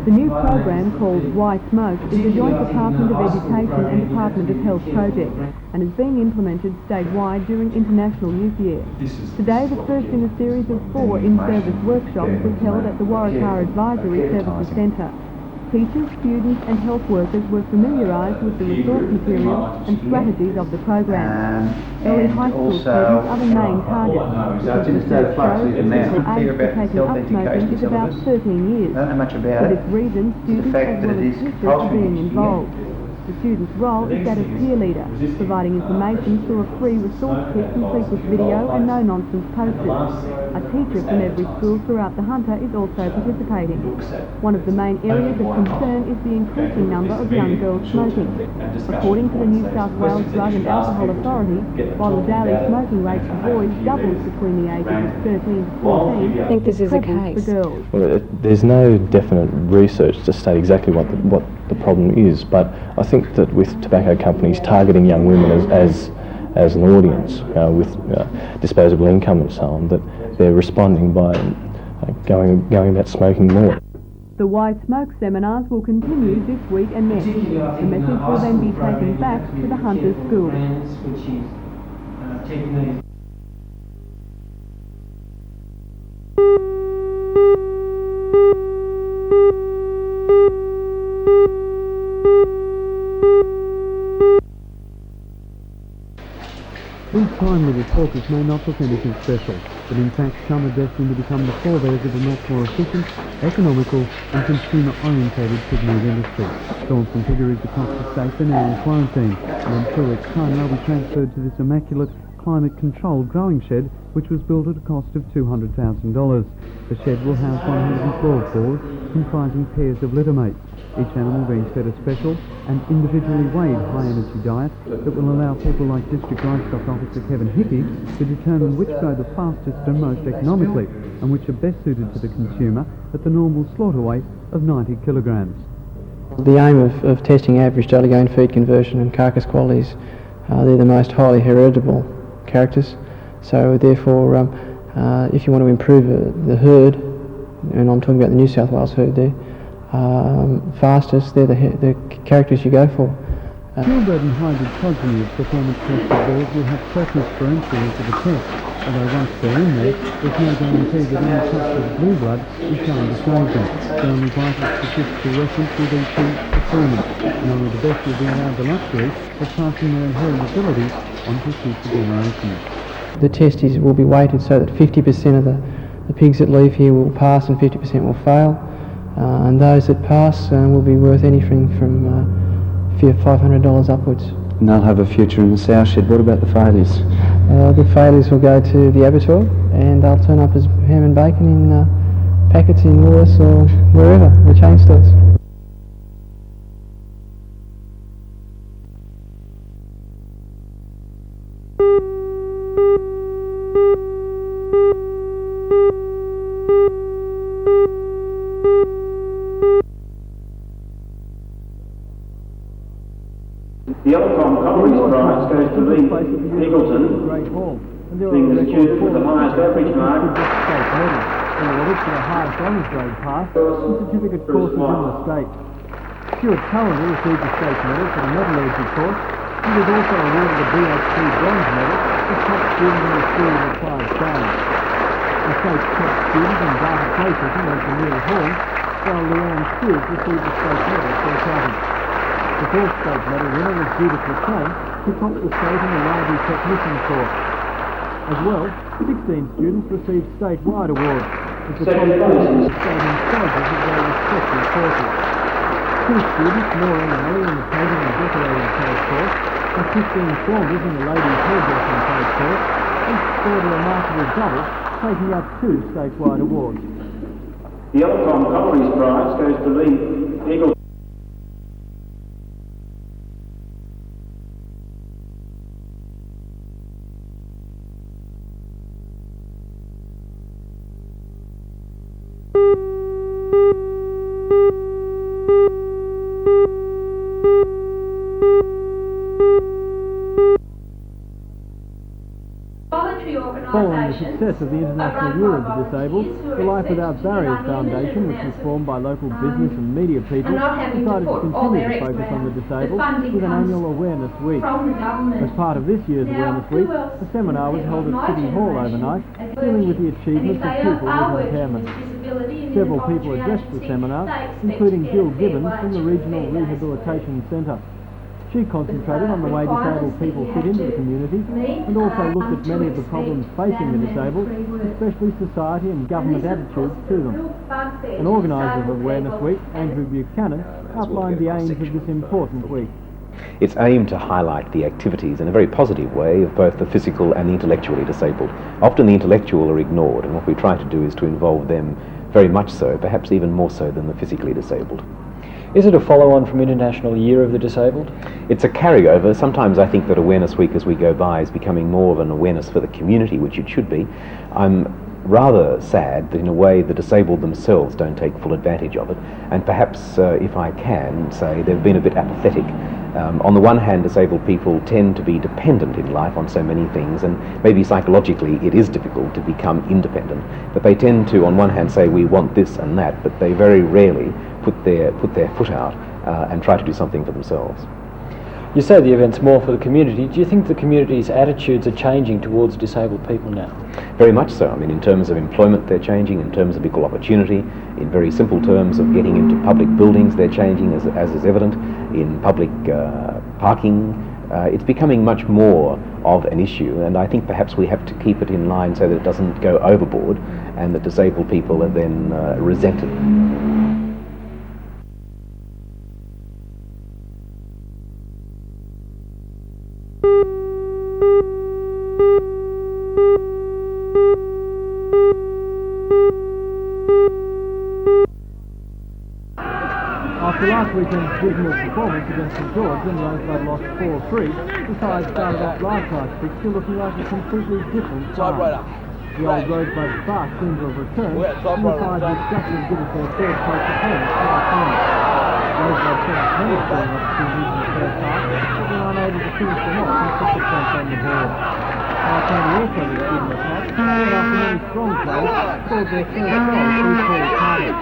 The new program, called Why Smoke, is a joint Department of Education and Department of Health project and is being implemented statewide during International Youth Year. Today, the first in a series of 4 in-service workshops was held at the Waratah Advisory Services Centre. Teachers, students and health workers were familiarised with the resource material and strategies of the program. Early high school students are the main target. The research shows the typical age for taking up smoking is about 13 years. For this reason, students as well as teachers are being involved. The student's role is that of peer leader, providing information through a free resource kit complete with video and no-nonsense posters. A teacher from every school throughout the Hunter is also participating. One of the main areas of concern is the increasing number of young girls smoking. According to the New South Wales Drug and Alcohol Authority, while the daily smoking rate for boys doubles between the ages of 13 to 14, I think this is a case. For girls. Well, there's no definite research to state exactly what the problem is, but I think that with tobacco companies targeting young women as an audience with disposable income and so on, that they're responding by going about smoking more. The Why Smoke seminars will continue this week and next. The message will then be taken back to the Hunters schools. These time-limit talkers may not look anything special, but in fact some are destined to become the forebears of a much more efficient, economical and consumer-orientated pigmeat industry. Drawn from piggeries across the state, they're now in quarantine, and in 2 weeks' time they'll be transferred to this immaculate, climate-controlled growing shed, which was built at a cost of $200,000. The shed will house 112 boars, comprising pairs of littermates, each animal being fed a special and individually weighed high-energy diet that will allow people like District Livestock Officer Kevin Hickey to determine which grow the fastest and most economically, and which are best suited to the consumer at the normal slaughter weight of 90 kilograms. The aim of testing average daily gain feed conversion and carcass qualities, they're the most highly heritable characters, so therefore if you want to improve the herd, and I'm talking about the New South Wales herd there, fastest, they're the characters you go for. Purebred and hybrid progeny of performance tested boars will have preference for entry into the test, although once they're in there, there's no guarantee that any touch of blue blood is going to save them. The only vital statistical reference will be to performance, and only the best will be allowed the luxury of passing their inherent abilities on to future generations. The test will be weighted so that 50% of the pigs that leave here will pass and 50% will fail. And those that pass will be worth anything from $500 upwards. And they'll have a future in the sow shed. What about the failures? The failures will go to the abattoir, and they'll turn up as ham and bacon in packets in Lewis or wherever, the chain stores. The Elcom Conference Prize goes to Lee Eagleton, being the student with the highest average mark. The highest honours grade pass and certificate courses in the state. Stuart Cullen received the state medal for the metallurgy course. He was also awarded the BHP bronze medal for top student in the school of applied science. The state's top student in data processing went to Neil Hall, while Leanne Steers received the state medal for accounting. The fourth state medal winner was Judith McCann, who topped the state in the library technician course. As well, 16 students received statewide awards, as the top students in the state in stages of their respective courses. 2 students, Maureen Alley in the painting and decorating trade course, and 15 Saunders in the ladies hairdressing trade course, each scored a remarkable double, taking up 2 statewide awards. The Elcom Conference Prize goes to Lee Eagleton. Following the success of the International Year of the Disabled, the Life Without Barriers Foundation, which was formed by local business and media people, decided to continue to focus on the disabled with an annual Awareness Week. As part of this year's Awareness Week, a seminar was held at City Hall overnight, dealing with the achievements of people with impairments. Several people addressed the seminar, including Jill Gibbons from the Regional Rehabilitation Centre. She concentrated on the way disabled people fit into the community and also looked at many of the problems facing the disabled, especially society and government attitudes to them. An organiser of Awareness Week, Andrew Buchanan, outlined the aims of this important week. It's aimed to highlight the activities in a very positive way of both the physical and the intellectually disabled. Often the intellectual are ignored, and what we try to do is to involve them very much so, perhaps even more so than the physically disabled. Is it a follow-on from International Year of the Disabled? It's a carryover. Sometimes I think that Awareness Week as we go by is becoming more of an awareness for the community, which it should be. I'm rather sad that in a way the disabled themselves don't take full advantage of it, and perhaps, if I can say, they've been a bit apathetic. On the one hand, disabled people tend to be dependent in life on so many things, and maybe psychologically it is difficult to become independent, but they tend to on one hand say we want this and that, but they very rarely put their foot out and try to do something for themselves. You say the event's more for the community. Do you think the community's attitudes are changing towards disabled people now? Very much so. I mean, in terms of employment they're changing, in terms of equal opportunity, in very simple terms of getting into public buildings they're changing, as is evident, in public parking. It's becoming much more of an issue, and I think perhaps we have to keep it in line so that it doesn't go overboard and that disabled people are then resented. After last weekend's dismal performance against St George, when Rosebud lost 4-3, the side started off last night's fixture looking like a completely different side. The old Rosebud spark seemed to have returned, and the side was just as good as their third place opponents last night. Rosebud set up many scoring opportunities in the first half, but were unable to finish them off and put the points on the board. County also was good in the top, and after many strong plays, scored their first goal through Paul Carter.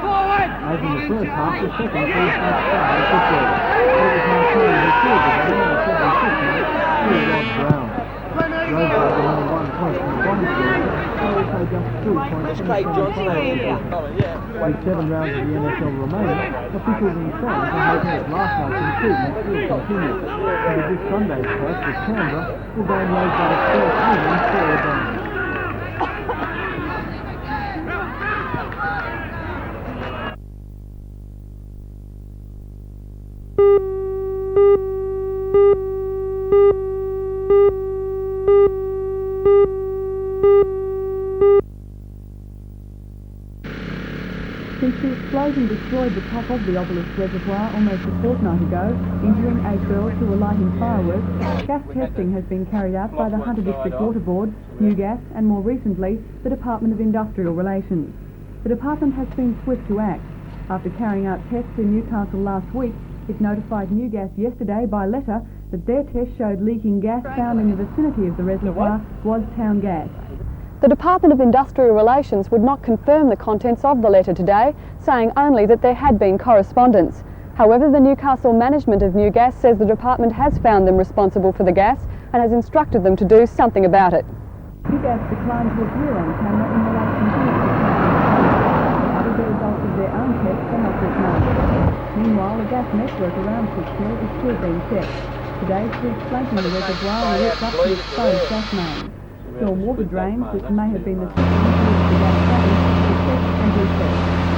As in the first half, the second first half started football. It was Marconi who scored the goal in the 76th minute through Rod Brown. Rosebud were only 1 point from the bottom scorer, but also just 3 points from the semi-finals. With 7 rounds of the NFL remaining, officials and fans are hoping that last night's improvements will continue. And with this Sunday's clash with Canberra, will gain Rosebud its first win in 4 games. Since the explosion destroyed the top of the obelisk reservoir almost a fortnight ago, injuring 8 girls who were lighting fireworks, gas testing has been carried out by the Hunter District Water Board, New Gas and more recently the Department of Industrial Relations. The department has been swift to act. After carrying out tests in Newcastle last week, it notified New Gas yesterday by letter that their test showed leaking gas found in the vicinity of the reservoir was town gas. The Department of Industrial Relations would not confirm the contents of the letter today, saying only that there had been correspondence. However, the Newcastle management of New Gas says the department has found them responsible for the gas and has instructed them to do something about it. New Gas declined to appear on camera in relation to the however, the results of their own tests are not yet known. Meanwhile, the gas network around Pittsfield is still being checked. Today, streets flanking the reservoir were ripped up to exposed gas mains. Storm water drains, which may have been the system to which the gas happened, were checked and reset.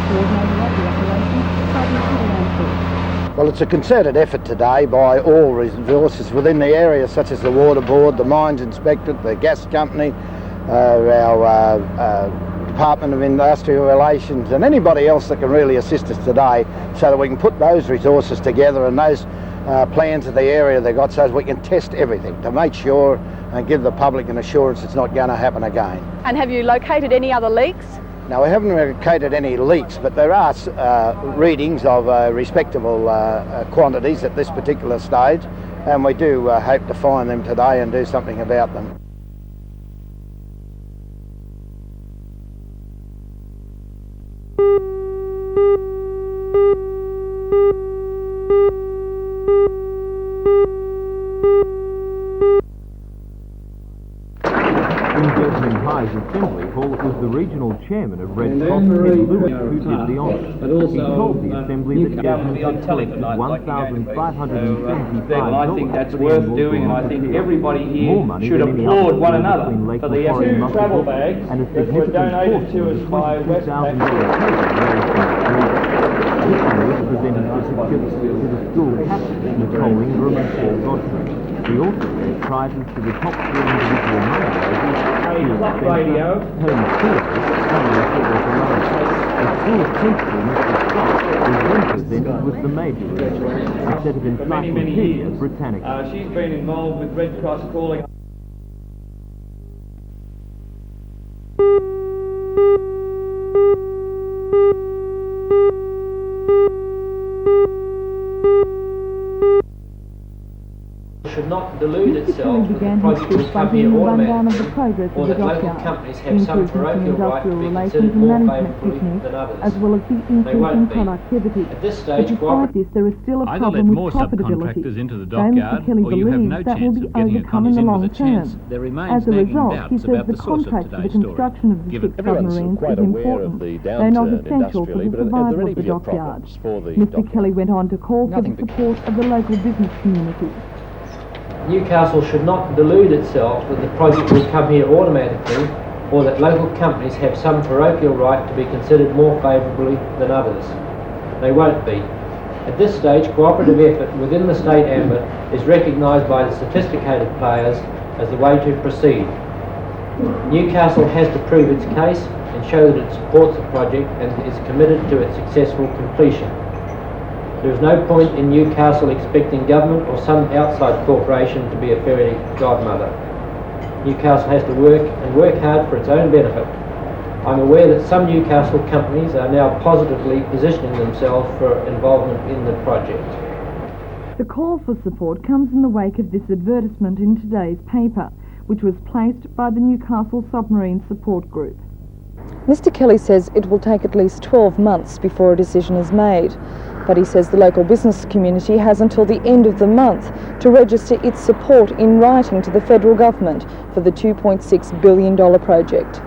Coordinator of the operation, Toby. Well, it's a concerted effort today by all resources within the area, such as the Water Board, the Mines Inspectorate, the Gas Company, our Department of Industrial Relations, and anybody else that can really assist us today, so that we can put those resources together and those plans of the area they've got, so that we can test everything to make sure and give the public an assurance it's not going to happen again. And have you located any other leaks? Now, we haven't located any leaks, but there are readings of respectable quantities at this particular stage, and we do hope to find them today and do something about them. Finally, Paul, it was the regional chairman of Red Cross, Ted Lewis, who did the honours. He told the Assembly that government had collected $1,575 I think that's worth doing, and I think everybody here more money should than any applaud other one between another Lake for the Macquarie and two travel Muswellbrook, bags and a that were significant donated portion to of us the by $22,000 Westpac. This money was presented to the school captains, Nicole Ingram and Paul Godfrey. He also gave prizes to the top 3 individual money raisers, Clock radio. Home Torres, and the school principal, Mr. Scott, was then presented with the major award, a set of For many Encyclopedia years. Britannica. She's been involved with Red Cross calling. Should not delude Mr. itself Kelly that the began his project will speech by come here giving a rundown of the automatically, progress or of the that local dockyard, companies the have some improvements in parochial right to industrial be relations considered and more management favourably techniques, than others. as well as the They increase in won't be. productivity. At this But stage, despite this, there is still a Either problem let with more profitability. subcontractors into the Though Mr. dockyard, Kelly or you have believes no that will chance be of getting overcome in economies the in long with a term. chance. There remains As a nagging result, he doubts says about the the source of contract for the today's story. construction of the Given 6 submarines is important, though not essential for the survival of the dockyard. Mr. Kelly went on to call for the support of the local business community. Newcastle should not delude itself that the project will come here automatically, or that local companies have some parochial right to be considered more favourably than others. They won't be. At this stage, cooperative effort within the state ambit is recognised by the sophisticated players as the way to proceed. Newcastle has to prove its case and show that it supports the project and is committed to its successful completion. There is no point in Newcastle expecting government or some outside corporation to be a fairy godmother. Newcastle has to work and work hard for its own benefit. I'm aware that some Newcastle companies are now positively positioning themselves for involvement in the project. The call for support comes in the wake of this advertisement in today's paper, which was placed by the Newcastle Submarine Support Group. Mr. Kelly says it will take at least 12 months before a decision is made, but he says the local business community has until the end of the month to register its support in writing to the federal government for the $2.6 billion project.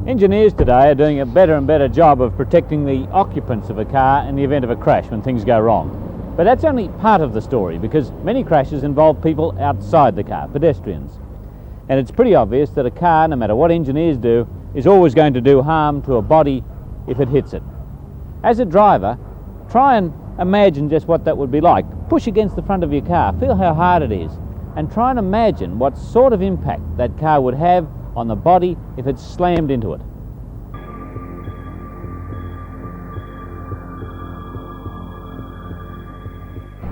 Engineers today are doing a better and better job of protecting the occupants of a car in the event of a crash when things go wrong. But that's only part of the story, because many crashes involve people outside the car, pedestrians. And it's pretty obvious that a car, no matter what engineers do, is always going to do harm to a body if it hits it. As a driver, try and imagine just what that would be like. Push against the front of your car, feel how hard it is, and try and imagine what sort of impact that car would have on the body if it slammed into it.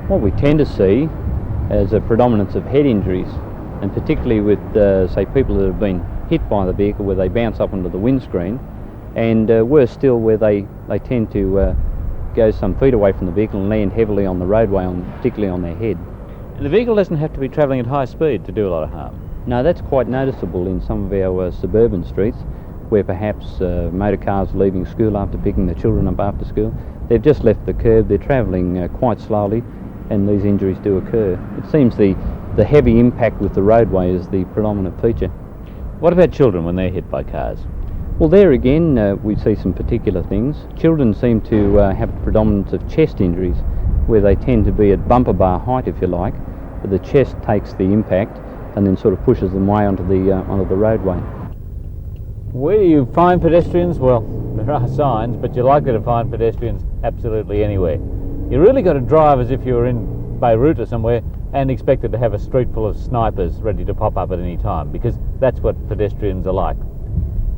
What we tend to see is a predominance of head injuries, and particularly with, say, people that have been hit by the vehicle where they bounce up onto the windscreen, and worse still where they tend to go some feet away from the vehicle and land heavily on the roadway, particularly on their head. And the vehicle doesn't have to be travelling at high speed to do a lot of harm. No, that's quite noticeable in some of our suburban streets, where perhaps motor cars are leaving school after picking the children up after school. They've just left the curb, they're travelling quite slowly, and these injuries do occur. It seems the heavy impact with the roadway is the predominant feature. What about children when they're hit by cars? Well, there again we see some particular things. Children seem to have a predominance of chest injuries, where they tend to be at bumper bar height, if you like, but the chest takes the impact and then sort of pushes them way onto the roadway. Where do you find pedestrians? Well, there are signs, but you're likely to find pedestrians absolutely anywhere. You really got to drive as if you were in Beirut or somewhere and expected to have a street full of snipers ready to pop up at any time, because that's what pedestrians are like.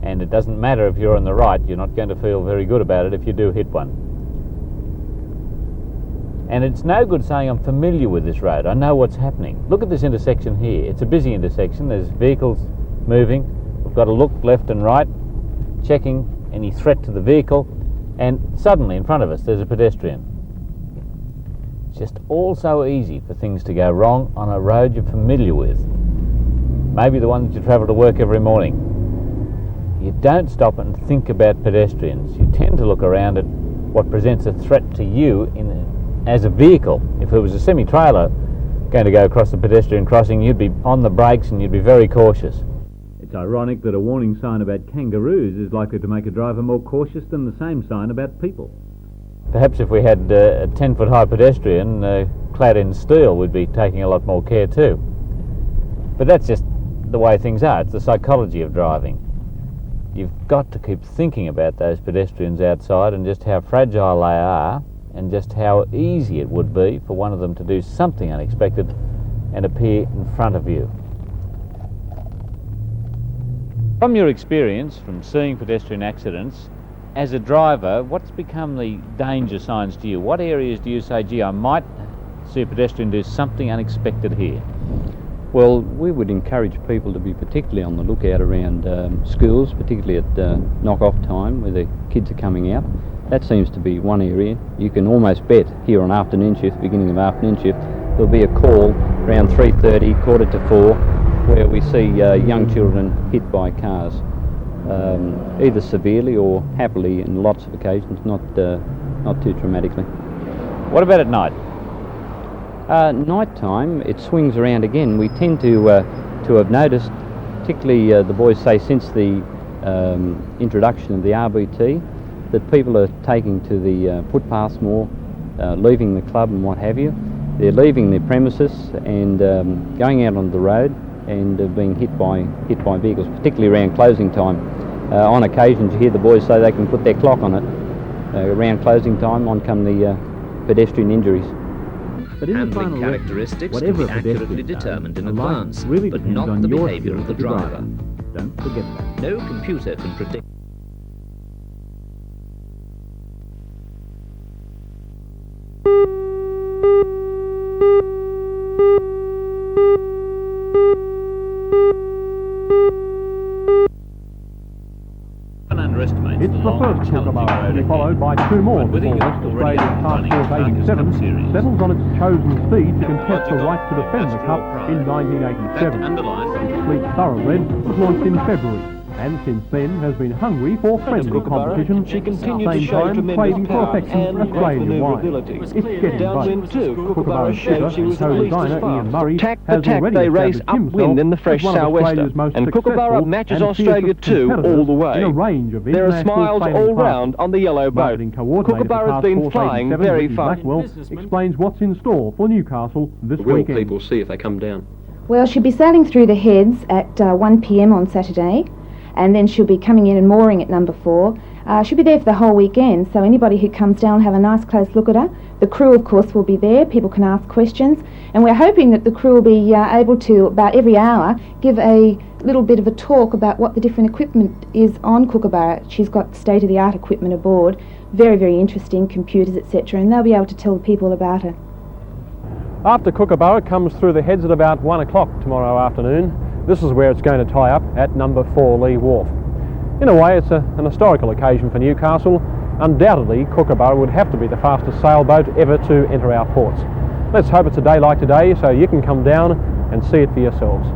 And it doesn't matter if you're on the right, you're not going to feel very good about it if you do hit one. And it's no good saying I'm familiar with this road, I know what's happening. Look at this intersection here. It's a busy intersection, there's vehicles moving. We've got to look left and right, checking any threat to the vehicle, and suddenly in front of us there's a pedestrian. It's just all so easy for things to go wrong on a road you're familiar with. Maybe the one that you travel to work every morning. You don't stop and think about pedestrians. You tend to look around at what presents a threat to you as a vehicle. If it was a semi-trailer going to go across the pedestrian crossing, you'd be on the brakes and you'd be very cautious. It's ironic that a warning sign about kangaroos is likely to make a driver more cautious than the same sign about people. Perhaps if we had a 10-foot high pedestrian clad in steel, we'd be taking a lot more care too. But that's just the way things are. It's the psychology of driving. You've got to keep thinking about those pedestrians outside and just how fragile they are, and just how easy it would be for one of them to do something unexpected and appear in front of you. From your experience from seeing pedestrian accidents, as a driver, what's become the danger signs to you? What areas do you say, gee, I might see a pedestrian do something unexpected here? Well, we would encourage people to be particularly on the lookout around schools, particularly at knock-off time where the kids are coming out. That seems to be one area. You can almost bet here on afternoon shift, beginning of afternoon shift, there'll be a call around 3:30, 3:45, where we see young children hit by cars, either severely or happily in lots of occasions, not too dramatically. What about at night? Night time, it swings around again. We tend to have noticed, particularly the boys say since the introduction of the RBT, that people are taking to the footpaths more, leaving the club and what have you. They're leaving their premises and going out on the road and being hit by vehicles, particularly around closing time. On occasions you hear the boys say they can put their clock on it. Around closing time, on come the pedestrian injuries. But in handling characteristics can be accurately determined in advance, but not the behaviour of the driver. Don't forget that. No computer can predict. It's the first Kookaburra to be followed by two more before West Australia's Task Force 87 settles on its chosen speed to contest the right to defend the Cup in 1987. Its sleek thoroughbred was launched in February, and since then has been hungry for friendly competition, she continued at the to same show time tremendous craving for power affection and great Australian-wide. manoeuvrability. It's getting Downwind both. too, Kookaburra showed she was at least as co-designer Ian fast. Murray Tack has for tack already they race established upwind in the fresh himself as one of sou'wester, Australia's most and Kookaburra successful matches and Australia fiercest too competitors all the way. in a range of There are international smiles sailing all classes. round on the yellow boat. Marketing coordinator Kookaburra's for been Task Force flying 87, very Ricky fast. Blackwell, explains what's in store for Newcastle this Will weekend. people see if they come down? Well, she'll be sailing through the heads at 1 p.m. on Saturday, and then she'll be coming in and mooring at number 4. She'll be there for the whole weekend, so anybody who comes down will have a nice close look at her. The crew, of course, will be there. People can ask questions, and we're hoping that the crew will be able to, about every hour, give a little bit of a talk about what the different equipment is on Kookaburra. She's got state-of-the-art equipment aboard, very, very interesting, computers, etc., and they'll be able to tell the people about her. After Kookaburra comes through the heads at about 1 o'clock tomorrow afternoon, this is where it's going to tie up at number 4 Lee Wharf. In a way, it's an historical occasion for Newcastle. Undoubtedly, Kookaburra would have to be the fastest sailboat ever to enter our ports. Let's hope it's a day like today so you can come down and see it for yourselves.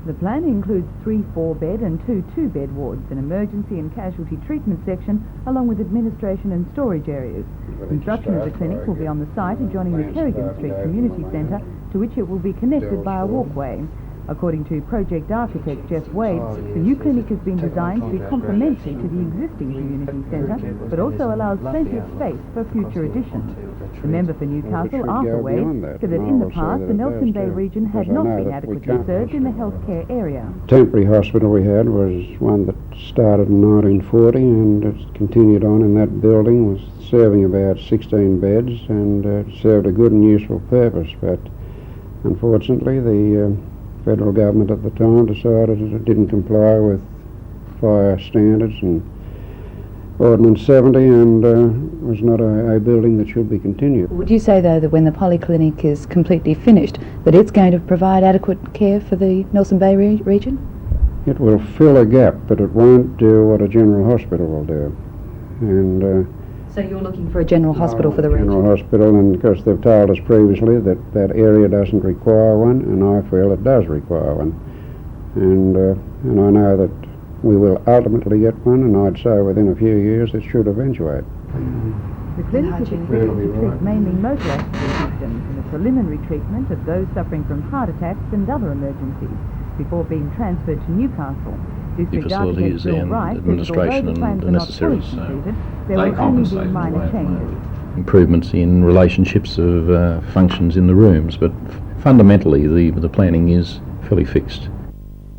The plan includes 3 4-bed and 2 2-bed wards, an emergency and casualty treatment section, along with administration and storage areas. Construction of the clinic will be on the site adjoining the Kerrigan Street Community Centre, to which it will be connected by a walkway. According to project architect Jeff Wade, the new clinic has been designed to be complementary to the existing community centre, but also allows plenty of space for future additions. The member for Newcastle, Arthur Wade, said that in the past the Nelson Bay region had not been adequately served in the healthcare area. Temporary hospital we had was one that started in 1940 and it's continued on in that building, was serving about 16 beds and served a good and useful purpose, but unfortunately the federal government at the time decided that it didn't comply with fire standards and Ordinance 70 and was not a building that should be continued. Would you say, though, that when the polyclinic is completely finished, that it's going to provide adequate care for the Nelson Bay region? It will fill a gap, but it won't do what a general hospital will do. And so you're looking for a general hospital for the region? General hospital, and because they've told us previously that that area doesn't require one, and I feel it does require one. And I know that we will ultimately get one, and I'd say within a few years it should eventuate. The clinic is expected to treat mainly motor accident victims and the preliminary treatment of those suffering from heart attacks and other emergencies before being transferred to Newcastle. The facilities and administration and the necessary there will only be minor changes. improvements in relationships of functions in the rooms, but fundamentally the planning is fairly fixed.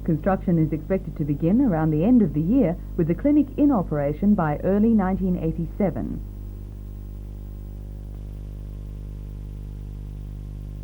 Construction is expected to begin around the end of the year, with the clinic in operation by early 1987.